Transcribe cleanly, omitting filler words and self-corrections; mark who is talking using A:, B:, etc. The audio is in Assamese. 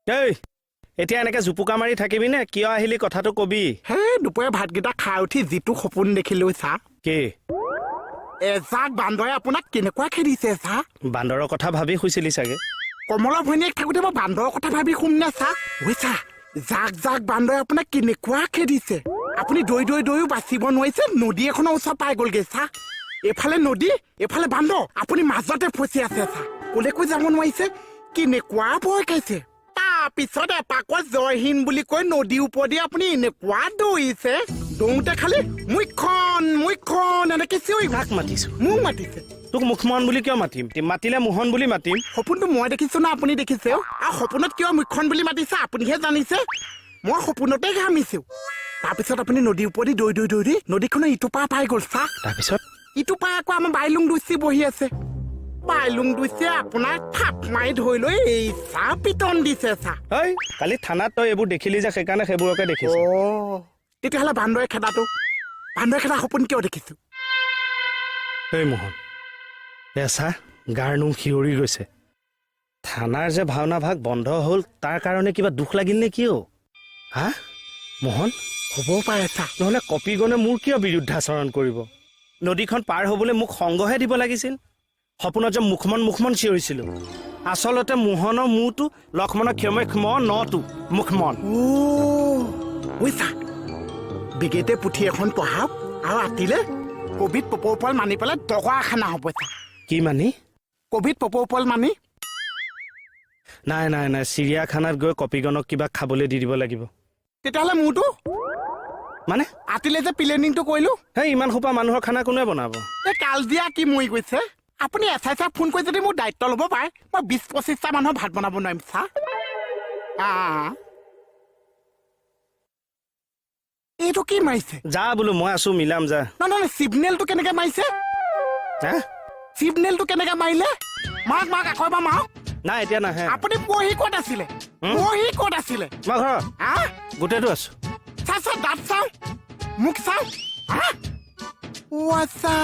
A: এই এতিয়া এনেকে জুপুকা মাৰি থাকিবি নে কিয় আহিলি কথাটো কবি
B: হে দুপৰীয়া ভাতকেইটা খাই উঠি যিটো সপোন দেখিলো চা
A: কি
B: এজাক বান্দৰে আপোনাক কেনেকুৱা খেদিছে চা
A: বান্দৰৰ কথা ভাবি শুইছিলি চাগে
B: কমলৰ ভৈনীয়েক থাকোঁতে মই বান্দৰৰ কথা ভাবি শুম নে চা চা জাক জাক বান্দৰে আপোনাক কেনেকুৱা খেদিছে আপুনি দৈও বাচিব নোৱাৰিছে নদী এখনৰ ওচৰত পাই গ'লগে চা এফালে নদী এফালে বান্দৰ আপুনি মাজতে ফচি আছে চা কলৈকো যাব নোৱাৰিছে কেনেকুৱা ভয় খাইছে তাৰপিছত এপাকত জয়হীন বুলি কৈ নদীৰ ওপৰেদি আপুনি এনেকুৱা দৌৰিছে দৌৰোতে খালি মুখখন এনেকে চিঞৰি
A: কাক মাতিছো
B: মোক মাতিছে
A: তোক মুখমন বুলি কিয় মাতিম মাতিলে মোহন বুলি মাতিম
B: সপোনটো মই দেখিছো না আপুনি দেখিছে আৰু সপোনত কিয় মুখখন বুলি মাতিছে আপুনিহে জানিছে মই সপোনতে ঘামিছো তাৰপিছত আপুনি নদীৰ ওপৰেদি দৌৰি নদীখনৰ ইটো পাৰ পাই গ'ল চা
A: তাৰপিছত
B: ইটো পাৰ আকৌ আমাৰ বাইলুং দুচি বহি আছে বাইলুং দুচিয়ে আপোনাৰ থাপ মাৰি ধৰি লৈ এই চা পিটন দিছে চা
A: এই কালি থানাত তই এইবোৰ দেখিলি যে সেইকাৰণে সেইবোৰকে দেখিছো
B: তেতিয়াহ'লে বান্দৰে খেদা সপোন কিয় দেখিছো
A: এই মোহন এচা গাৰ নোম শিয়ৰি গৈছে থানাৰ যে ভাওনা ভাগ বন্ধ হ'ল তাৰ কাৰণে কিবা দুখ লাগিল নে কিয় হা মোহন
B: হ'ব পাৰে চা
A: নহ'লে কপিগণে মোৰ কিয় বিৰুদ্ধাচৰণ কৰিব নদীখন পাৰ হ'বলৈ মোক সংগহে দিব লাগিছিল সপোনত যে মুখমন চিঞৰিছিলো আচলতে মোহনৰ মূৰটো লক্ষ্মণৰ ক্ষম নটো মুখমন
B: চা বিগেতে পুথি এখন পঢ়াওক আৰু ৰাতিলে কবিত পপৌপল মানি পেলাই দগাখানা হ'ব চা
A: কি মানি
B: কবিত পপৌপল মানি
A: নাই চিৰিয়াখানাত গৈ কপিগণক কিবা খাবলৈ দি দিব লাগিব
B: তেতিয়াহ'লে মোৰটো
A: মানে
B: ৰাতিলে যে প্লেনিংটো কৰিলো
A: সেই ইমান সোপা মানুহৰ খানা কোনে বনাব
B: এই কালজিয়া কি মৰি গৈছে আপুনি এচাই ফোন কৰি যদি মোৰ দায়িত্ব ল'ব পাৰে মই 20-25টা মানুহৰ ভাত বনাব নোৱাৰিম চা এইটো কি মাৰিছে
A: যা বোলো মই আছো মিলাম যা
B: নহয় চিগনেলটো কেনেকে মাৰিছে চিগনেলটো কেনেকে মাৰিলে মাক আকৌ এবাৰ মাৰক
A: নাই এতিয়া নাহে
B: আপুনি পঢ়ি ক'ত আছিলে
A: মই ঘৰত গোটেইটো আছো
B: চা দাঁত চাওঁ মুখ চাওঁ আচ্ছা